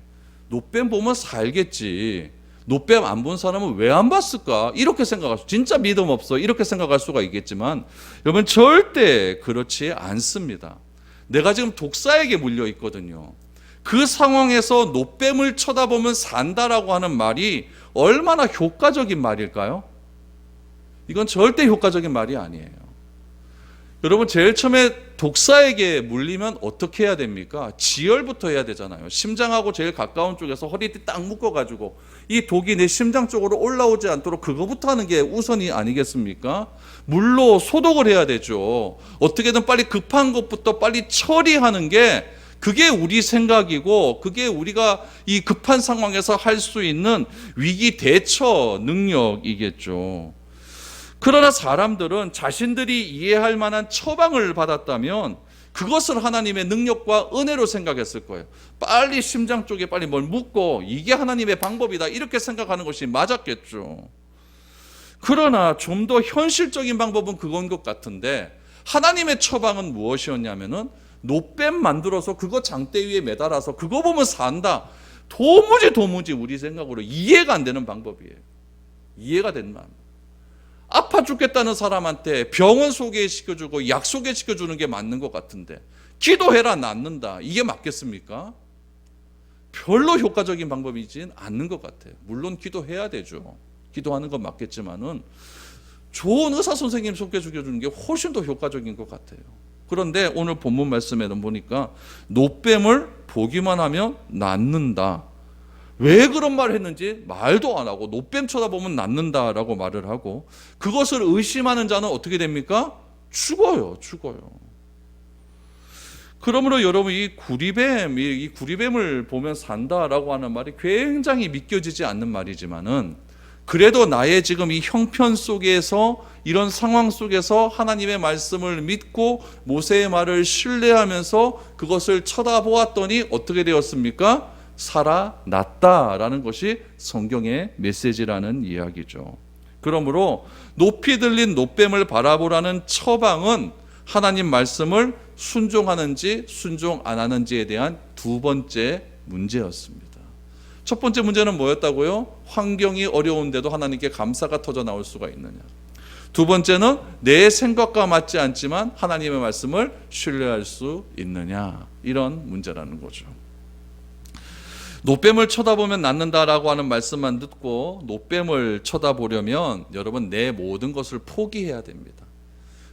A: 노뱀 보면 살겠지, 노뱀 안 본 사람은 왜 안 봤을까, 이렇게 생각할 수, 진짜 믿음 없어, 이렇게 생각할 수가 있겠지만, 여러분 절대 그렇지 않습니다. 내가 지금 독사에게 물려 있거든요. 그 상황에서 노뱀을 쳐다보면 산다라고 하는 말이 얼마나 효과적인 말일까요? 이건 절대 효과적인 말이 아니에요. 여러분, 제일 처음에 독사에게 물리면 어떻게 해야 됩니까? 지혈부터 해야 되잖아요. 심장하고 제일 가까운 쪽에서 허리띠 딱 묶어가지고 이 독이 내 심장 쪽으로 올라오지 않도록 그거부터 하는 게 우선이 아니겠습니까? 물로 소독을 해야 되죠. 어떻게든 빨리 급한 것부터 빨리 처리하는 게, 그게 우리 생각이고, 그게 우리가 이 급한 상황에서 할 수 있는 위기 대처 능력이겠죠. 그러나 사람들은 자신들이 이해할 만한 처방을 받았다면 그것을 하나님의 능력과 은혜로 생각했을 거예요. 빨리 심장 쪽에 빨리 뭘 묶고 이게 하나님의 방법이다, 이렇게 생각하는 것이 맞았겠죠. 그러나 좀 더 현실적인 방법은 그건 것 같은데, 하나님의 처방은 무엇이었냐면은 노뱀 만들어서 그거 장대 위에 매달아서 그거 보면 산다. 도무지 우리 생각으로 이해가 안 되는 방법이에요. 이해가 되는 말. 아파 죽겠다는 사람한테 병원 소개시켜주고 약 소개시켜주는 게 맞는 것 같은데, 기도해라 낫는다, 이게 맞겠습니까? 별로 효과적인 방법이진 않는 것 같아요. 물론 기도해야 되죠. 기도하는 건 맞겠지만은 좋은 의사 선생님 소개시켜주는 게 훨씬 더 효과적인 것 같아요. 그런데 오늘 본문 말씀에는 보니까 노뱀을 보기만 하면 낫는다. 왜 그런 말을 했는지 말도 안 하고, 노뱀 쳐다보면 낫는다라고 말을 하고, 그것을 의심하는 자는 어떻게 됩니까? 죽어요. 그러므로 여러분, 이 구리뱀을 보면 산다라고 하는 말이 굉장히 믿겨지지 않는 말이지만은, 그래도 나의 지금 이 형편 속에서, 이런 상황 속에서 하나님의 말씀을 믿고 모세의 말을 신뢰하면서 그것을 쳐다보았더니 어떻게 되었습니까? 살아났다라는 것이 성경의 메시지라는 이야기죠. 그러므로 높이 들린 노뱀을 바라보라는 처방은 하나님 말씀을 순종하는지 순종 안 하는지에 대한 두 번째 문제였습니다. 첫 번째 문제는 뭐였다고요? 환경이 어려운데도 하나님께 감사가 터져 나올 수가 있느냐. 두 번째는 내 생각과 맞지 않지만 하나님의 말씀을 신뢰할 수 있느냐, 이런 문제라는 거죠. 노뱀을 쳐다보면 낫는다라고 하는 말씀만 듣고 노뱀을 쳐다보려면 여러분, 내 모든 것을 포기해야 됩니다.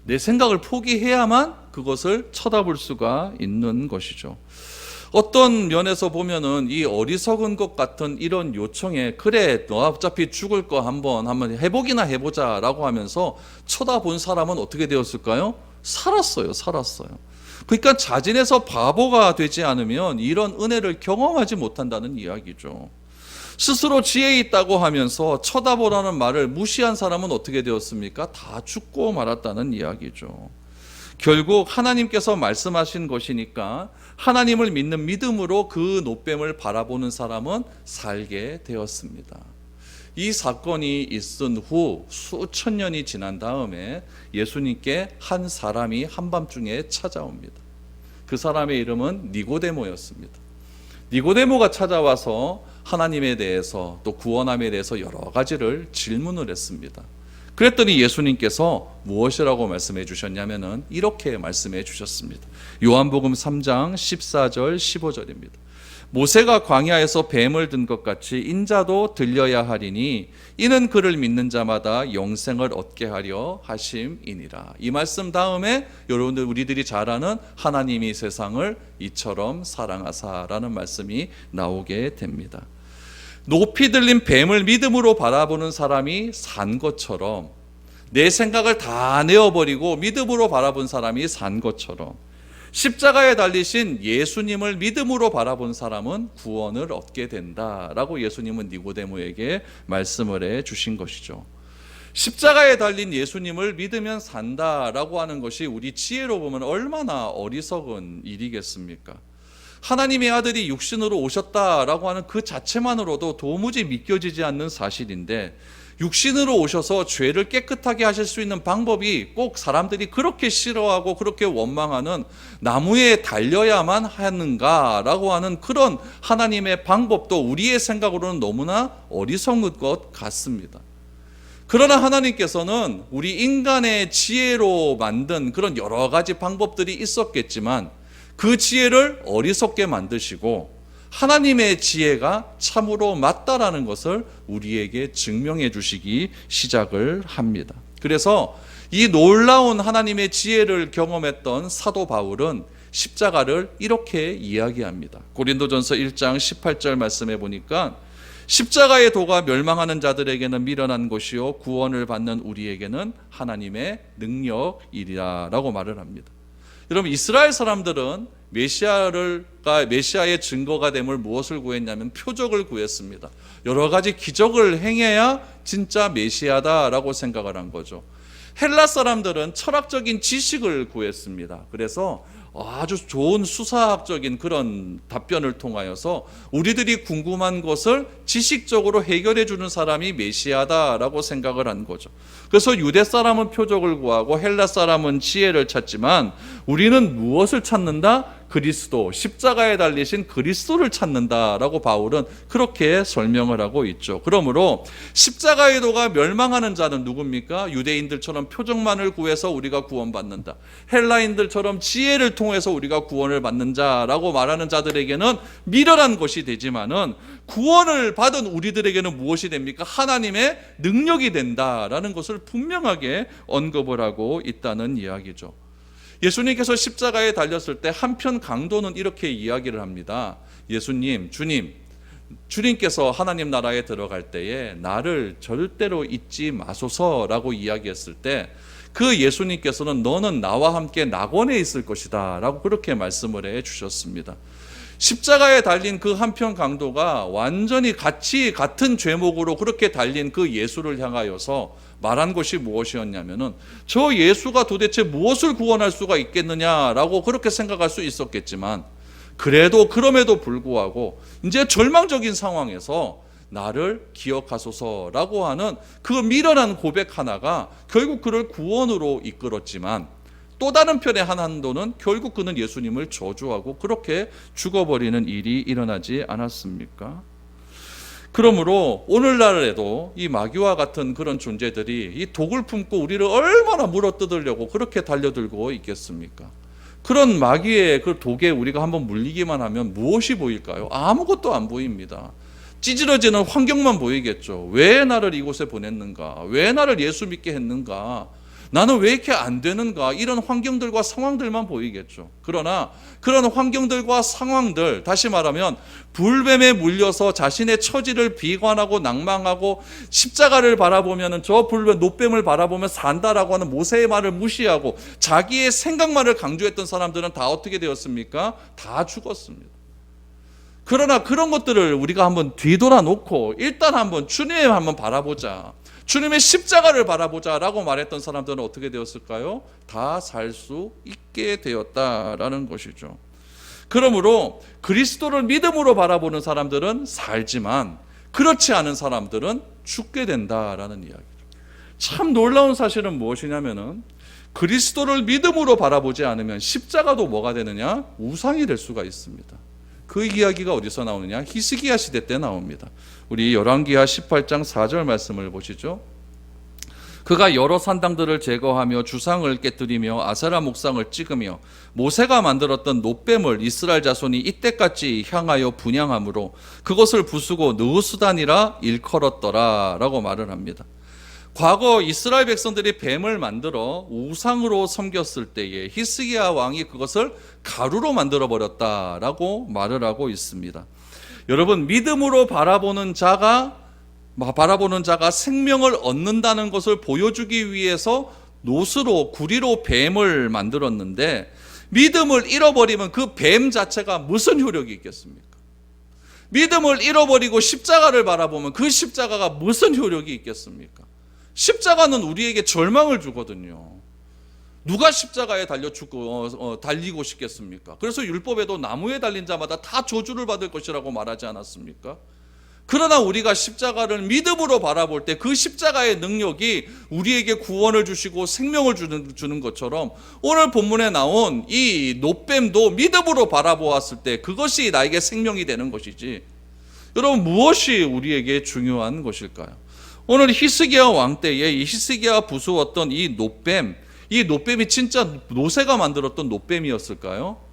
A: 내 생각을 포기해야만 그것을 쳐다볼 수가 있는 것이죠. 어떤 면에서 보면은 이 어리석은 것 같은 이런 요청에, 그래 너 어차피 죽을 거 한번 해보기나 해보자라고 하면서 쳐다본 사람은 어떻게 되었을까요? 살았어요. 그러니까 자진해서 바보가 되지 않으면 이런 은혜를 경험하지 못한다는 이야기죠. 스스로 지혜 있다고 하면서 쳐다보라는 말을 무시한 사람은 어떻게 되었습니까? 다 죽고 말았다는 이야기죠. 결국 하나님께서 말씀하신 것이니까 하나님을 믿는 믿음으로 그 노뱀을 바라보는 사람은 살게 되었습니다. 이 사건이 있은 후 수천 년이 지난 다음에 예수님께 한 사람이 한밤중에 찾아옵니다. 그 사람의 이름은 니고데모였습니다. 니고데모가 찾아와서 하나님에 대해서, 또 구원함에 대해서 여러 가지를 질문을 했습니다. 그랬더니 예수님께서 무엇이라고 말씀해 주셨냐면은 이렇게 말씀해 주셨습니다. 요한복음 3장 14절 15절입니다. 모세가 광야에서 뱀을 든 것 같이 인자도 들려야 하리니 이는 그를 믿는 자마다 영생을 얻게 하려 하심이니라. 이 말씀 다음에 여러분들 우리들이 잘 아는 하나님이 세상을 이처럼 사랑하사라는 말씀이 나오게 됩니다. 높이 들린 뱀을 믿음으로 바라보는 사람이 산 것처럼, 내 생각을 다 내어버리고 믿음으로 바라본 사람이 산 것처럼, 십자가에 달리신 예수님을 믿음으로 바라본 사람은 구원을 얻게 된다라고 예수님은 니고데모에게 말씀을 해 주신 것이죠. 십자가에 달린 예수님을 믿으면 산다라고 하는 것이 우리 지혜로 보면 얼마나 어리석은 일이겠습니까? 하나님의 아들이 육신으로 오셨다라고 하는 그 자체만으로도 도무지 믿겨지지 않는 사실인데, 육신으로 오셔서 죄를 깨끗하게 하실 수 있는 방법이 꼭 사람들이 그렇게 싫어하고 그렇게 원망하는 나무에 달려야만 하는가라고 하는 그런 하나님의 방법도 우리의 생각으로는 너무나 어리석은 것 같습니다. 그러나 하나님께서는 우리 인간의 지혜로 만든 그런 여러 가지 방법들이 있었겠지만 그 지혜를 어리석게 만드시고 하나님의 지혜가 참으로 맞다라는 것을 우리에게 증명해 주시기 시작을 합니다. 그래서 이 놀라운 하나님의 지혜를 경험했던 사도 바울은 십자가를 이렇게 이야기합니다. 고린도전서 1장 18절 말씀해 보니까 십자가의 도가 멸망하는 자들에게는 미련한 것이요 구원을 받는 우리에게는 하나님의 능력이라고 말을 합니다. 여러분, 이스라엘 사람들은 메시아의 증거가 됨을 무엇을 구했냐면 표적을 구했습니다. 여러 가지 기적을 행해야 진짜 메시아다라고 생각을 한 거죠. 헬라 사람들은 철학적인 지식을 구했습니다. 그래서 아주 좋은 수사학적인 그런 답변을 통하여서 우리들이 궁금한 것을 지식적으로 해결해 주는 사람이 메시아다라고 생각을 한 거죠. 그래서 유대 사람은 표적을 구하고 헬라 사람은 지혜를 찾지만 우리는 무엇을 찾는다? 그리스도, 십자가에 달리신 그리스도를 찾는다라고 바울은 그렇게 설명을 하고 있죠. 그러므로 십자가의 도가 멸망하는 자는 누굽니까? 유대인들처럼 표적만을 구해서 우리가 구원받는다, 헬라인들처럼 지혜를 통해서 우리가 구원을 받는 자라고 말하는 자들에게는 미련한 것이 되지만은 구원을 받은 우리들에게는 무엇이 됩니까? 하나님의 능력이 된다라는 것을 분명하게 언급을 하고 있다는 이야기죠. 예수님께서 십자가에 달렸을 때 한편 강도는 이렇게 이야기를 합니다. 예수님, 주님께서 하나님 나라에 들어갈 때에 나를 절대로 잊지 마소서라고 이야기했을 때 그 예수님께서는 너는 나와 함께 낙원에 있을 것이다 라고 그렇게 말씀을 해 주셨습니다. 십자가에 달린 그 한편 강도가 완전히 같은 죄목으로 그렇게 달린 그 예수를 향하여서 말한 것이 무엇이었냐면은 저 예수가 도대체 무엇을 구원할 수가 있겠느냐라고 그렇게 생각할 수 있었겠지만, 그럼에도 불구하고 이제 절망적인 상황에서 나를 기억하소서라고 하는 그 미련한 고백 하나가 결국 그를 구원으로 이끌었지만, 또 다른 편의 한 한도는 결국 그는 예수님을 저주하고 그렇게 죽어버리는 일이 일어나지 않았습니까? 그러므로 오늘날에도 이 마귀와 같은 그런 존재들이 이 독을 품고 우리를 얼마나 물어뜯으려고 그렇게 달려들고 있겠습니까? 그런 마귀의 그 독에 우리가 한번 물리기만 하면 무엇이 보일까요? 아무것도 안 보입니다. 찌질어지는 환경만 보이겠죠. 왜 나를 이곳에 보냈는가? 왜 나를 예수 믿게 했는가? 나는 왜 이렇게 안 되는가? 이런 환경들과 상황들만 보이겠죠. 그러나 그런 환경들과 상황들, 다시 말하면 불뱀에 물려서 자신의 처지를 비관하고 낭망하고 십자가를 바라보면 저 불뱀, 노뱀을 바라보면 산다라고 하는 모세의 말을 무시하고 자기의 생각만을 강조했던 사람들은 다 어떻게 되었습니까? 다 죽었습니다. 그러나 그런 것들을 우리가 한번 뒤돌아 놓고 일단 한번 주님을 한번 바라보자, 주님의 십자가를 바라보자라고 말했던 사람들은 어떻게 되었을까요? 다 살 수 있게 되었다라는 것이죠. 그러므로 그리스도를 믿음으로 바라보는 사람들은 살지만 그렇지 않은 사람들은 죽게 된다라는 이야기죠. 참 놀라운 사실은 무엇이냐면은 그리스도를 믿음으로 바라보지 않으면 십자가도 뭐가 되느냐? 우상이 될 수가 있습니다. 그 이야기가 어디서 나오느냐? 히스기야 시대 때 나옵니다. 우리 열왕기하 18장 4절 말씀을 보시죠. 그가 여러 산당들을 제거하며 주상을 깨뜨리며 아세라 목상을 찍으며 모세가 만들었던 놋뱀을 이스라엘 자손이 이때까지 향하여 분향함으로 그것을 부수고 느우스단이라 일컬었더라 라고 말을 합니다. 과거 이스라엘 백성들이 뱀을 만들어 우상으로 섬겼을 때에 히스기야 왕이 그것을 가루로 만들어 버렸다라고 말을 하고 있습니다. 여러분, 믿음으로 바라보는 자가 생명을 얻는다는 것을 보여주기 위해서 노스로 구리로 뱀을 만들었는데, 믿음을 잃어버리면 그 뱀 자체가 무슨 효력이 있겠습니까? 믿음을 잃어버리고 십자가를 바라보면 그 십자가가 무슨 효력이 있겠습니까? 십자가는 우리에게 절망을 주거든요. 누가 십자가에 달리고 싶겠습니까? 그래서 율법에도 나무에 달린 자마다 다 저주를 받을 것이라고 말하지 않았습니까? 그러나 우리가 십자가를 믿음으로 바라볼 때 그 십자가의 능력이 우리에게 구원을 주시고 생명을 주는 것처럼, 오늘 본문에 나온 이 놋뱀도 믿음으로 바라보았을 때 그것이 나에게 생명이 되는 것이지. 여러분, 무엇이 우리에게 중요한 것일까요? 오늘 히스기야 왕 때에 이 히스기야가 부수었던 이 놋뱀이 진짜 모세가 만들었던 놋뱀이었을까요?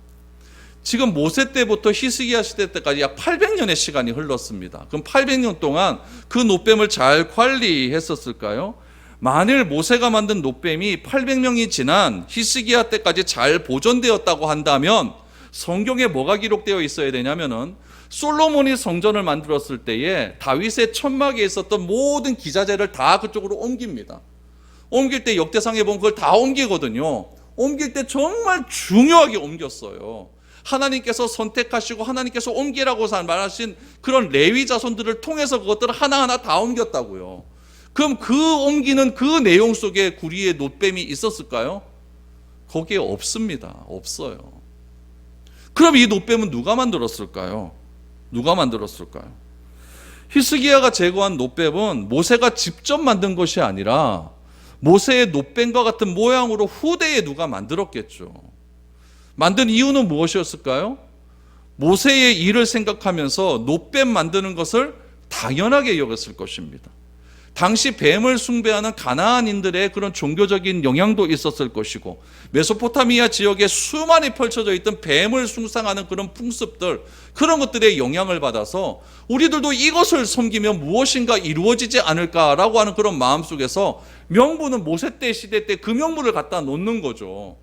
A: 지금 모세 때부터 히스기야 시대 때까지 약 800년의 시간이 흘렀습니다. 그럼 800년 동안 그 놋뱀을 잘 관리했었을까요? 만일 모세가 만든 놋뱀이 800년이 지난 히스기야 때까지 잘 보존되었다고 한다면 성경에 뭐가 기록되어 있어야 되냐면은, 솔로몬이 성전을 만들었을 때에 다윗의 천막에 있었던 모든 기자재를 다 그쪽으로 옮깁니다. 옮길 때 역대상에 보면 그걸 다 옮기거든요. 옮길 때 정말 중요하게 옮겼어요. 하나님께서 선택하시고 하나님께서 옮기라고 말하신 그런 레위 자손들을 통해서 그것들을 하나하나 다 옮겼다고요. 그럼 그 옮기는 그 내용 속에 구리의 놋뱀이 있었을까요? 거기에 없습니다. 없어요. 그럼 이 놋뱀은 누가 만들었을까요? 히스기야가 제거한 놋뱀은 모세가 직접 만든 것이 아니라 모세의 놋뱀과 같은 모양으로 후대에 누가 만들었겠죠. 만든 이유는 무엇이었을까요? 모세의 일을 생각하면서 놋뱀 만드는 것을 당연하게 여겼을 것입니다. 당시 뱀을 숭배하는 가나안인들의 그런 종교적인 영향도 있었을 것이고, 메소포타미아 지역에 수많이 펼쳐져 있던 뱀을 숭상하는 그런 풍습들, 그런 것들의 영향을 받아서 우리들도 이것을 섬기면 무엇인가 이루어지지 않을까라고 하는 그런 마음 속에서 명분은 모세 때 시대 때 그 명분을 갖다 놓는 거죠.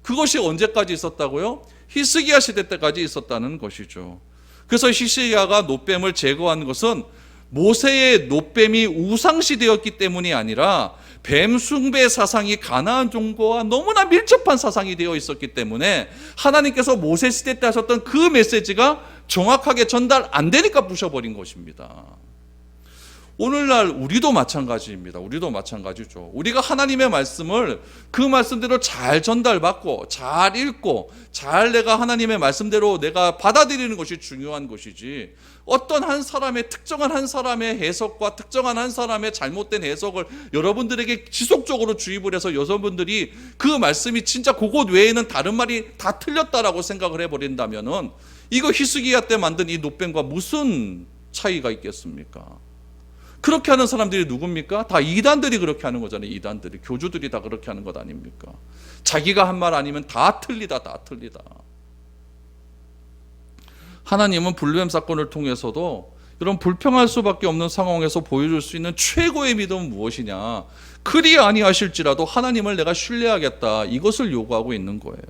A: 그것이 언제까지 있었다고요? 히스기야 시대 때까지 있었다는 것이죠. 그래서 히스기야가 놋뱀을 제거한 것은 모세의 놋뱀이 우상시되었기 때문이 아니라 뱀 숭배 사상이 가나안 종교와 너무나 밀접한 사상이 되어 있었기 때문에 하나님께서 모세 시대 때 하셨던 그 메시지가 정확하게 전달 안 되니까 부셔버린 것입니다. 오늘날 우리도 마찬가지입니다. 우리도 마찬가지죠. 우리가 하나님의 말씀을 그 말씀대로 잘 전달받고 잘 읽고 잘 내가 하나님의 말씀대로 내가 받아들이는 것이 중요한 것이지, 어떤 한 사람의 특정한 한 사람의 해석과 특정한 한 사람의 잘못된 해석을 여러분들에게 지속적으로 주입을 해서 여러분들이 그 말씀이 진짜 그것 외에는 다른 말이 다 틀렸다라고 생각을 해버린다면은 이거 히스기야 때 만든 이 놋뱀과 무슨 차이가 있겠습니까? 그렇게 하는 사람들이 누굽니까? 다 이단들이 그렇게 하는 거잖아요. 이단들이, 교주들이 다 그렇게 하는 것 아닙니까? 자기가 한 말 아니면 다 틀리다. 하나님은 불뱀 사건을 통해서도 이런 불평할 수밖에 없는 상황에서 보여줄 수 있는 최고의 믿음은 무엇이냐? 그리 아니하실지라도 하나님을 내가 신뢰하겠다, 이것을 요구하고 있는 거예요.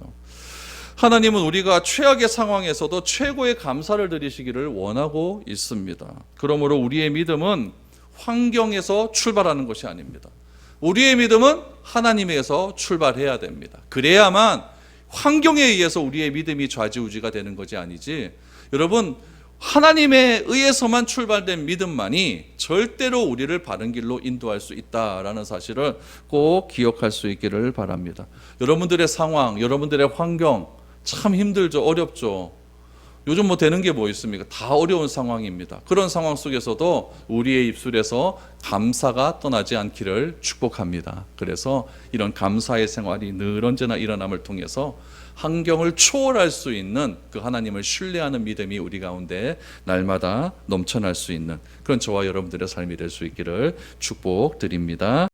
A: 하나님은 우리가 최악의 상황에서도 최고의 감사를 드리시기를 원하고 있습니다. 그러므로 우리의 믿음은 환경에서 출발하는 것이 아닙니다. 우리의 믿음은 하나님에서 출발해야 됩니다. 그래야만 환경에 의해서 우리의 믿음이 좌지우지가 되는 것이 아니지, 여러분, 하나님에 의해서만 출발된 믿음만이 절대로 우리를 바른 길로 인도할 수 있다라는 사실을 꼭 기억할 수 있기를 바랍니다. 여러분들의 상황, 여러분들의 환경 참 힘들죠. 어렵죠. 요즘 뭐 되는 게 뭐 있습니까? 다 어려운 상황입니다. 그런 상황 속에서도 우리의 입술에서 감사가 떠나지 않기를 축복합니다. 그래서 이런 감사의 생활이 늘 언제나 일어남을 통해서 환경을 초월할 수 있는 그 하나님을 신뢰하는 믿음이 우리 가운데 날마다 넘쳐날 수 있는 그런 저와 여러분들의 삶이 될 수 있기를 축복드립니다.